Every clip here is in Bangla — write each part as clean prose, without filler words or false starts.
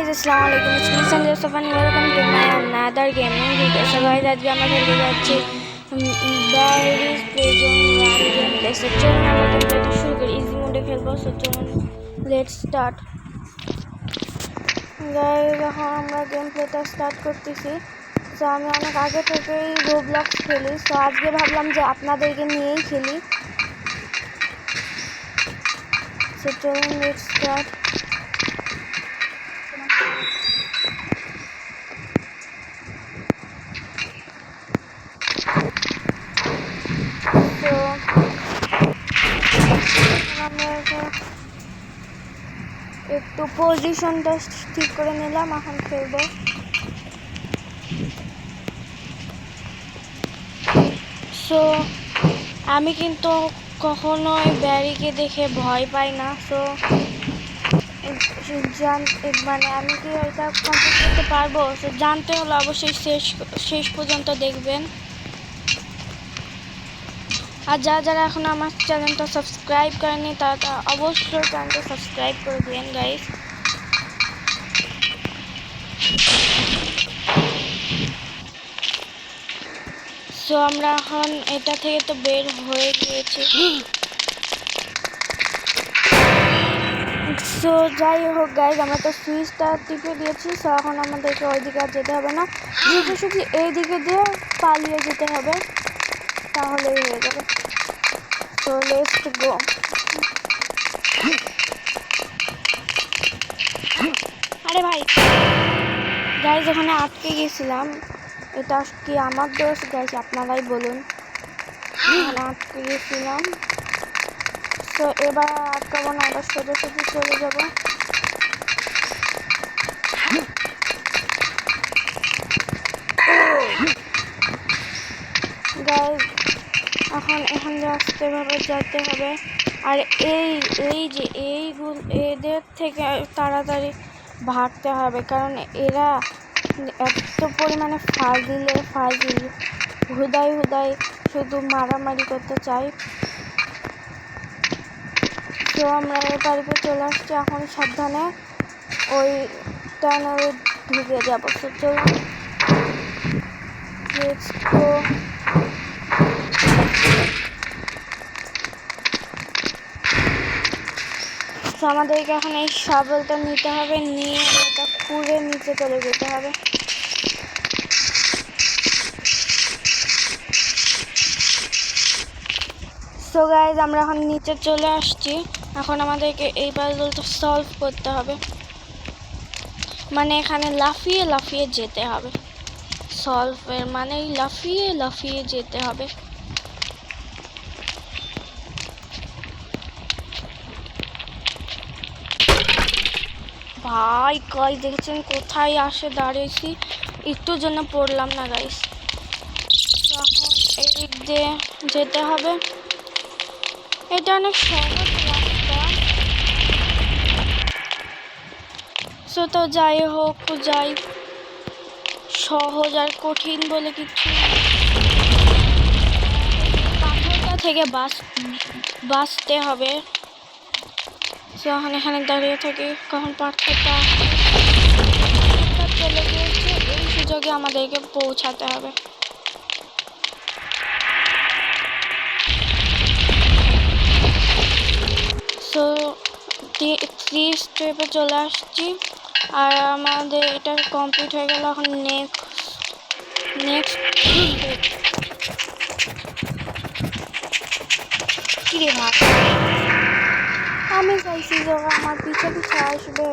guys, assalamualaikum. It's me Sanjay Yusuf and welcome to my another gaming video. So guys, आज भी আমরা খেলতে যাচ্ছি Diaries Prison Run gameplay. So চলুন আমরা গেমপ্লেটা শুরু করি। ইজি মোডে খেলবো। So চলুন let's start. Guys, এখন আমরা গেমপ্লেটা স্টার্ট করতেছি। So আমি অনেক আগে থেকেই Roblox খেলি। So আজকে ভাবলাম যে আপনাদেরকে নিয়েই খেলি। So চলুন let's start. একটু পজিশনটা ঠিক করে নিলাম, এখন খেলবো। সো আমি কিন্তু কখনোই ব্যারিকে দেখে ভয় পাই না। সো মানে আমি কি এটা কমপ্লিট করতে পারবো? সো জানতে হলে অবশ্যই শেষ পর্যন্ত দেখবেন। আর যারা এখন আমার চ্যানেলটা সাবস্ক্রাইব করেনি তারা অবশ্যই চ্যানেলটা সাবস্ক্রাইব করে দিন গাইস। সো আমরা এখন এটা থেকে তো বের হয়ে গিয়েছি। সো যাই হোক গাইস, আমরা তো সুইচটা টিপে দিয়েছি। সো এখন আমাদেরকে ওইদিকে আর যেতে হবে না, শুধু এইদিকে দিয়ে পালিয়ে যেতে হবে, তাহলেই হয়ে যাবে। So let's go. আরে ভাই গাইস, ওখানে আটকে গেছিলাম। এটা কি আমার দোষ গাইস? আপনারাই বলুন। ওখানে আটকে গেছিলাম। তো এবার আটকাবো না, এবার সোজাসুজি চলে যাবো। গাইস এখন আস্তে ভাবে যেতে হবে। আর এদের থেকে তাড়াতাড়ি ভাগতে হবে, কারণ এরা এত পরিমাণে ফাজিল হুদাই শুধু মারামারি করতে চাই। তো আমরা এই বাড়িতে চলে আসছি, এখন সাবধানে ওই টানেলে ঢুকে যাবো। তো চলুন লেটস গো। আমাদেরকে এখন এই শাবলটা নিতে হবে, নিয়ে এটা খুঁড়ে নিচে চলে যেতে হবে। সো গাইজ, আমরা এখন নিচে চলে আসছি। এখন আমাদেরকে এই পাজলটা সলভ করতে হবে, মানে এখানে লাফিয়ে যেতে হবে। সলভের মানে লাফিয়ে যেতে হবে। ভাই গাইস দেখেছেন কোথায় আসে দাঁড়িয়েছি, একটুর জন্য পড়লাম না গাইস। এখন এই দিক দিয়ে যেতে হবে, এটা অনেক সহজ রাস্তা। সো তো যাই হোক, সহজ আর কঠিন বলে কিছু, পাথরটা থেকে বাঁচতে হবে। সো এখন এখানে দাঁড়িয়ে থাকি, কখন পাথরটা চলে গিয়েছে, এই সুযোগে আমাদেরকে পৌঁছাতে হবে। সো 3 স্টেপে চলে আসছি, আর আমাদের এটা কমপ্লিট হয়ে গেল। এখন নেক্সট কি রে ভাই, আমি চাইছি যে আমার পিছে আসবে।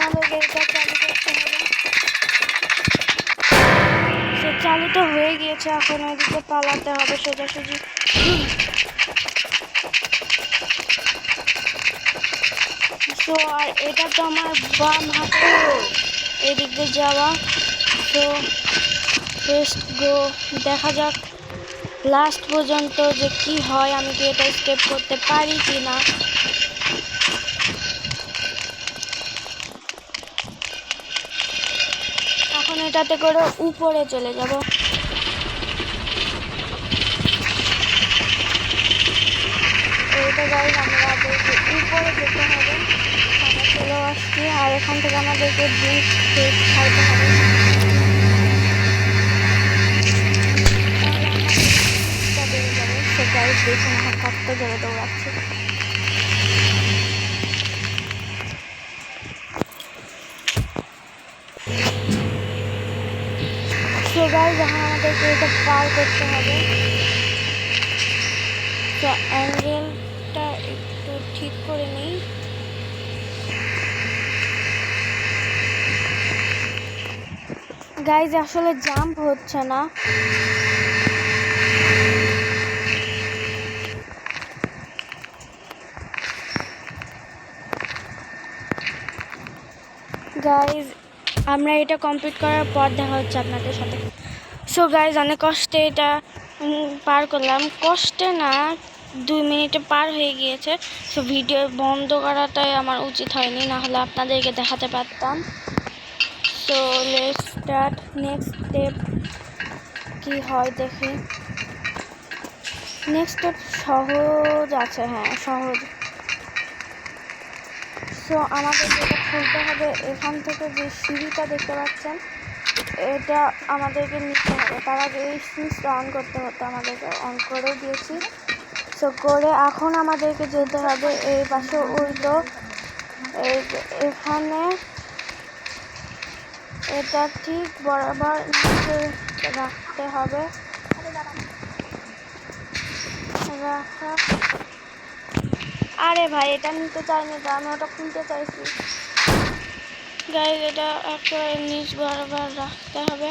আমাদেরকে এটা চালু করতে হবে। সে চালু তো হয়ে গিয়েছে, এখন ওইদিকে পালাতে হবে সোজাসুজি। তো আর এটা তো আমার বাম হাতে এদিক দিয়ে যাওয়া। তো ফার্স্ট গো, দেখা যাক লাস্ট পর্যন্ত যে কি হয়, আমি কি এটা স্টেপ করতে পারি কি না। এটাতে করে উপরে চলে যাব। এইটা গাইজ আমাদেরকে উপরে যেতে হবে। আমরা চলেও আসছি, আর এখান থেকে আমাদেরকে ড্রিঙ্ক খাইতে হবে। বেড়ে যাবে। সে গাইজ দেখুন এখন কত জোরে দৌড়াচ্ছে। সো গাইজ এখন আমাদেরকে এটা পার করতে হবে। তো অ্যাঙ্গেলটা একটু ঠিক করে নিই। গাইজ আসলে জাম্প হচ্ছে না। গাইজ আমরা এটা কমপ্লিট করার পর দেখা হচ্ছে আপনাদের সাথে। সো গাইজ অনেক কষ্টে এটা পার করলাম। কষ্টে না, 2 মিনিটে পার হয়ে গিয়েছে। সো ভিডিও বন্ধ করাটাই আমার উচিত হয়নি, না হলে আপনাদেরকে দেখাতে পারতাম। So let's start. Next step কি হয় দেখি। নেক্সট স্টেপ সহজ আছে, হ্যাঁ সহজ। সো আমাদের যেটা খুলতে হবে, এখান থেকে যে সিঁড়িটা দেখতে পাচ্ছেন এটা আমাদেরকে নিতে হবে। তার আগে এই সুইচটা অন করতে হতো, আমাদেরকে অন করে দিয়েছি। সো করে এখন আমাদেরকে যেতে হবে এই পাশে উল্টো, এখানে এটা ঠিক বরাবর নিচে রাখতে হবে। রাখা, আরে ভাই এটা নিতে চাইনি তো, আমি ওটা খুলতে চাইছি। গাইজ এটা একেবারে নিচ বরাবর রাখতে হবে।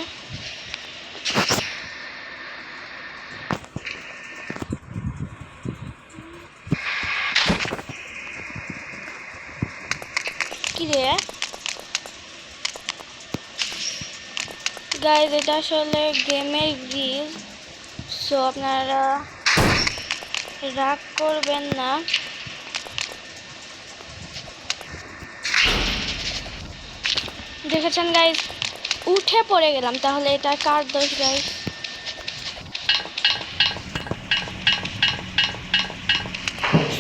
কি রে গাইজ, এটা আসলে গেমের গ্লিচ। সো আপনারা রাগ করবেন না। দেখেছেন গাইজ, উঠে পড়ে গেলাম, তাহলে এটা কার দোষ গাইজ?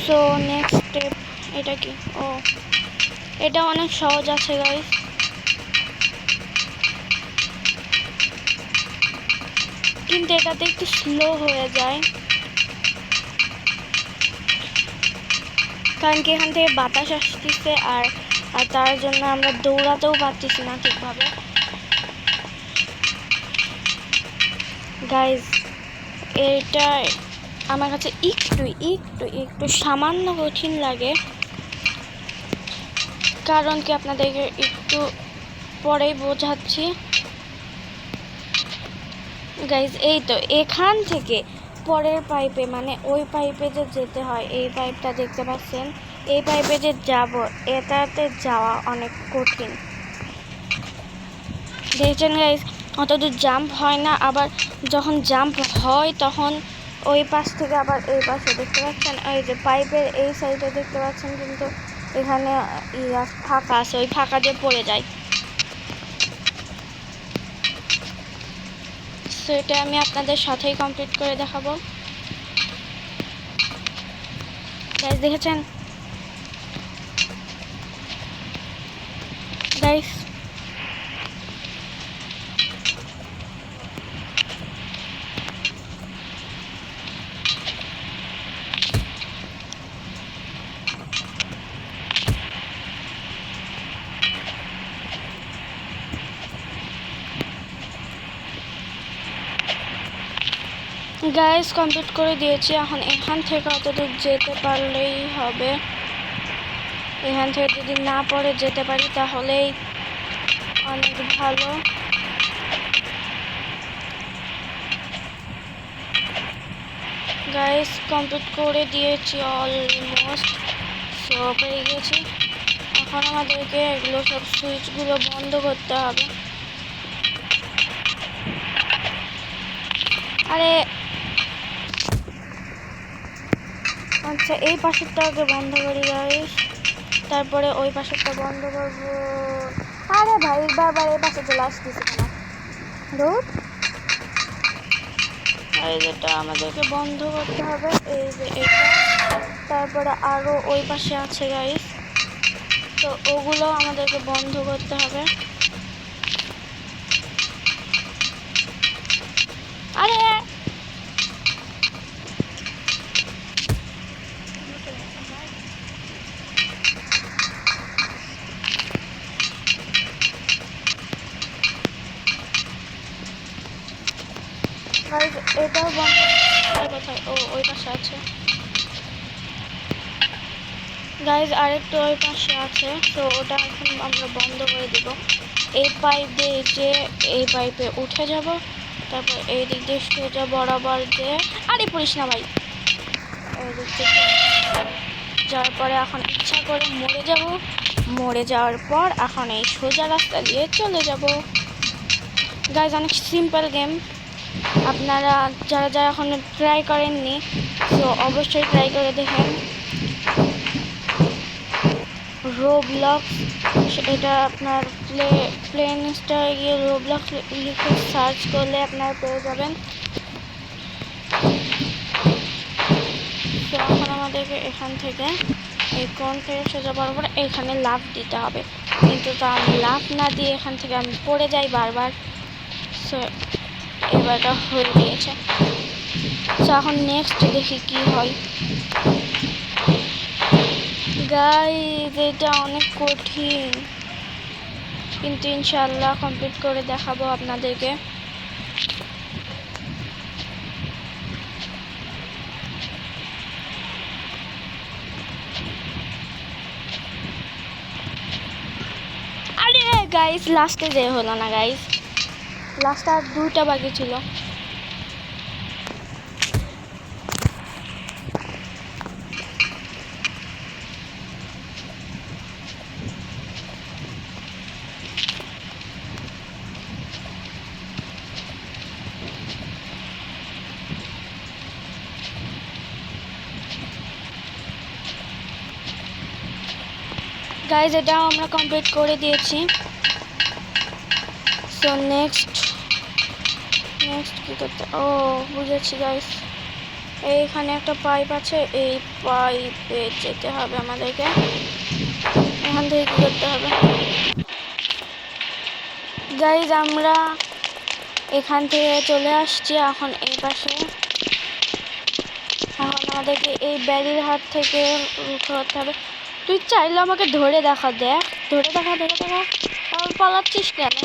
সো নেক্সট স্টেপ এটা কি? ও এটা অনেক সহজ আছে গাইজ। কিন্তু এটাতে একটু স্লো হয়ে যায়, কারণ কি এখান থেকে বাতাস আসতেছে, আর তার জন্য আমরা দৌড়াতেও পারতেছি না ঠিকভাবে। গাইজ এটা আমার কাছে একটু একটু একটু সামান্য কঠিন লাগে, কারণ কি আপনাদেরকে একটু পরেই বোঝাচ্ছি। গাইজ এই তো এখান থেকে পরের পাইপে, মানে ওই পাইপে যে যেতে হয়, এই পাইপটা দেখতে পাচ্ছেন, এই পাইপে যে যাব, এটাতে যাওয়া অনেক কঠিন। দেখছেন গাইজ, অতদূর জাম্প হয় না, আবার যখন জাম্প হয় তখন ওই পাশ থেকে আবার এই পাশে দেখতে পাচ্ছেন, ওই যে পাইপের এই সাইডে দেখতে পাচ্ছেন, কিন্তু এখানে ফাঁকা আছে, ওই ফাঁকা দিয়ে পড়ে যায়। সো এটা আমি আপনাদের সাথেই কমপ্লিট করে দেখাবো। গাইজ দেখেছেন গাইজ, গাইজ কমপ্লিট করে দিয়েছি। এখন এখান থেকে অতদূর যেতে পারলেই হবে। এখান থেকে যদি না পড়ে যেতে পারি তাহলেই অনেক ভালো। গাইজ কমপ্লিট করে দিয়েছি অলমোস্ট। সো পেয়ে গেছি। এখন আমাদেরকে এগুলো সব সুইচগুলো বন্ধ করতে হবে। আরে আচ্ছা, এই পাশেরটা আগে বন্ধ করি গাইস, তারপরে ওই পাশেরটা বন্ধ করবো। আরে ভাই বারবার এই পাশে চলে আসতেছি কেন? রোড আর যেটা আমাদেরকে বন্ধ করতে হবে এই যে এটা, তারপরে আরও ওই পাশে আছে গাইস, তো ওগুলো আমাদেরকে বন্ধ করতে হবে। আরে গাইস এটাও বন্ধ কোথায়? ও ওই পাশে আছে গাইস, আরেকটু ওই পাশে আছে, তো ওটা এখন আমরা বন্ধ করে দিব। এই পাইপ দিয়ে যে এই পাইপে উঠে যাব, তারপর এই দিক দিয়ে সোজা বরাবর যে, আরে পড়িস না ভাই, এই দিক থেকে যাওয়ার পরে এখন ইচ্ছা করে মরে যাব, মরে যাওয়ার পর এখন এই সোজা রাস্তা দিয়ে চলে যাব। গাইস অনেক সিম্পল গেম, আপনারা যারা যারা এখন ট্রাই করেননি তো অবশ্যই ট্রাই করে দেখেন। রোবলক্স, এটা আপনার প্লে স্টোরে গিয়ে রোবলক্স লিখে সার্চ করলে আপনারা পেয়ে যাবেন। তো এখন আমাদেরকে এখান থেকে এই কোণ থেকে সোজা বরাবর এখানে লাফ দিতে হবে, কিন্তু তো আমি লাফ না দিয়ে এখান থেকে আমি পড়ে যাই বারবার। সো এবারটা হয়ে গিয়েছে, তো এখন নেক্সট দেখি কি হয়। গাইস এটা অনেক কঠিন, কিন্তু ইনশাআল্লাহ কমপ্লিট করে দেখাবো আপনাদেরকে। আরে গাইস লাস্টে যে হলো না গাইস, লাস্টে আর 2টা বাকি ছিল। গাইস এটাও আমরা কমপ্লিট করে দিয়েছি। সো নেক্সট কি করতে, ও বুঝেছি গাইস, এইখানে একটা পাইপ আছে, এই পাইপে যেতে হবে আমাদেরকে। এখান থেকে কি করতে হবে গাইস, আমরা এখান থেকে চলে আসছি এখন এই পাশে। এখন আমাদেরকে এই ব্যারির হাত থেকে করতে হবে। তুই চাইলে আমাকে ধরে দেখা, দেখ ধরে দেখা, তাহলে পালাচ্ছিস কেন?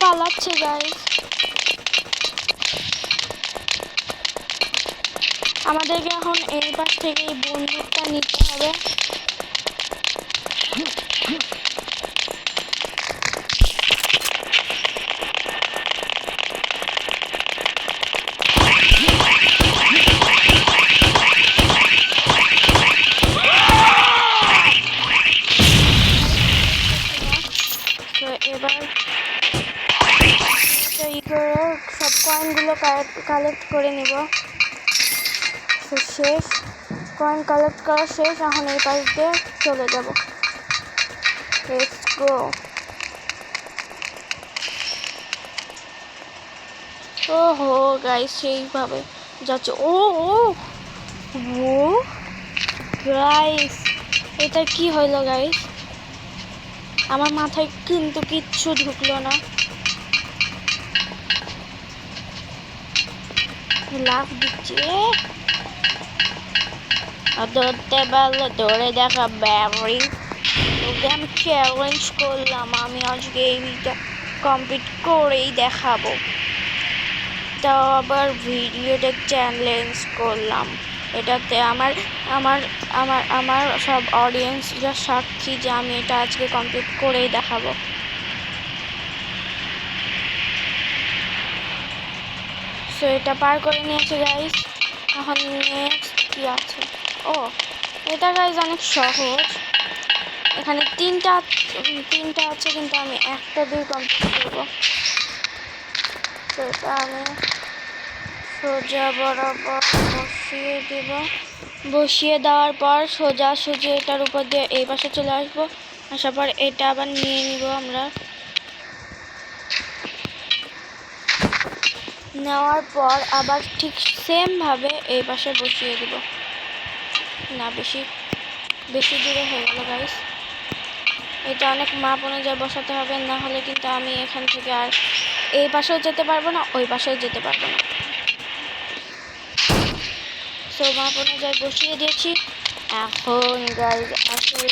পালাচ্ছে গাইস, আমাদেরকে এখন এই পাশ থেকে এই বন্দুকটা নিতে হবে। এবার সব কয়েনগুলো কালেক্ট করে নিব। তো শেষ কয়েন কালেক্ট করা শেষ, এখন এই পাশ দিয়ে চলে যাব। Let's go. ও হো গাইস সেইভাবে যাচ্ছে। ও ও ও গাইস এটা কি হইলো গাইস, আমার মাথায় কিন্তু কিচ্ছু ঢুকলো না। লাফ দিচ্ছে, ধরতে পারলে ধরে দেখা ব্যাপারি। তোকে আমি চ্যালেঞ্জ করলাম, আমি আজকে এইটা কমপ্লিট করেই দেখাবো, তাও আবার ভিডিওটা চ্যালেঞ্জ করলাম। এটাতে আমার আমার আমার আমার সব অডিয়েন্সরা সাক্ষী যে আমি এটা আজকে কমপ্লিট করেই দেখাবো। সো এটা পার করে নিয়েছে গাইস, এখন নেক্সট কি আছে? ও এটা গাইস অনেক সহজ, এখানে তিনটা আছে, কিন্তু আমি একটা দিয়ে কমপ্লিট করবো। তো এটা আমি সোজা বরাবর বসিয়ে দেব, বসিয়ে দেওয়ার পর সোজাসুজি এটার উপর দিয়ে এই পাশে চলে আসবো, আসার পর এটা আবার নিয়ে নিব আমরা। নেওয়ার পর আবার ঠিক সেমভাবে এই পাশে বসিয়ে দেব। না বেশি দূরে হয়ে গেল গাইস। এটা অনেক মাপ অনুযায়ী বসাতে হবে, না হলে কিন্তু আমি এখান থেকে আর এই পাশেও যেতে পারবো না, ওই পাশেও যেতে পারবো না। সো মাপ অনুযায়ী বসিয়ে দিয়েছি। এখন গাইস আসলে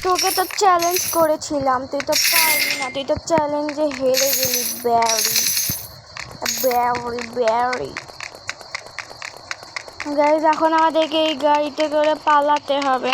তোকে তো চ্যালেঞ্জ করেছিলাম, তুই তো পারলি না, তুই তো চ্যালেঞ্জে হেরে গেলি। ব্যারি গাইজ, এখন আমাদেরকে এই গাড়িতে করে পালাতে হবে।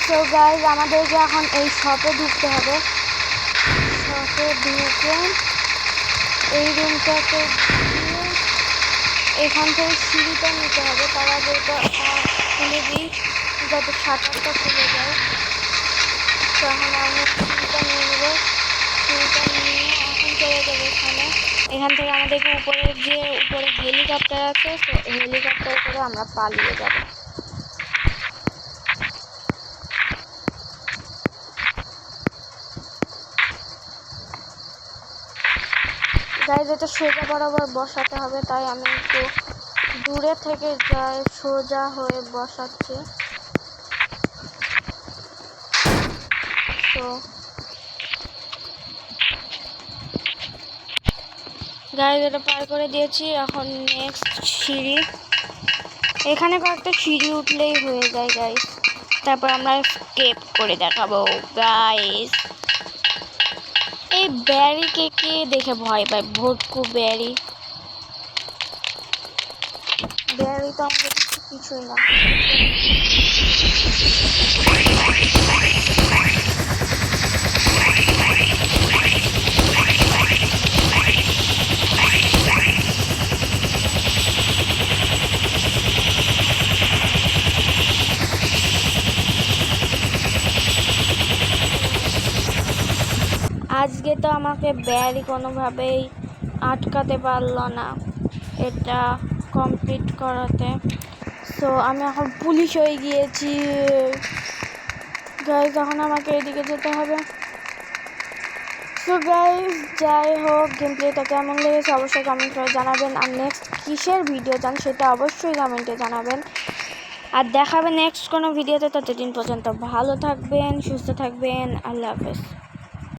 তো গাইজ, আমাদেরকে এখন এই শপে ঢুকতে হবে। শপে ঢুকে এই রুমটাতে গিয়ে এখান থেকে সিঁড়িটা নিতে হবে। তার আগে এটা খুলে দিই যাতে শাটারটা খুলে যায়। তো এখন আমি সিঁড়িটা নিয়ে নেবো। সিঁড়িটা নিয়ে এখন চলে যাবো এখান থেকে আমাদেরকে উপরে হেলিকপ্টার আছে, তো হেলিকপ্টার করে আমরা পালিয়ে যাবো। গাইজ, এটা সোজা বরাবর বসাতে হবে, তাই আমি একটু দূরে থেকে যাই, সোজা হয়ে বসাচ্ছি। তো গাইজ, এটা পার করে দিয়েছি। এখন নেক্সট সিঁড়ি, এখানে কয়েকটা সিঁড়ি উঠলেই হয়ে যায় গাইজ। তারপর আমরা স্কেপ করে দেখাবো গাইজ। এই ব্যারিকে কে দেখে ভয় পায়? ভটকু ব্যারি তো আমাদের কিছুই না। আজকে তো আমাকে ব্যারি কোনোভাবেই আটকাতে পারলো না এটা কমপ্লিট করাতে। সো আমি এখন পুলিশ হয়ে গিয়েছি গাইজ। এখন আমাকে এদিকে যেতে হবে। সো গাইজ, যাই হোক, গেম প্লেটা কেমন লেগেছে অবশ্যই কমেন্ট করে জানাবেন। আর নেক্সট কিসের ভিডিও চান সেটা অবশ্যই কমেন্টে জানাবেন। আর দেখাবেন নেক্সট কোনো ভিডিওতে। ততদিন পর্যন্ত ভালো থাকবেন, সুস্থ থাকবেন। আল্লাহ হাফেজ।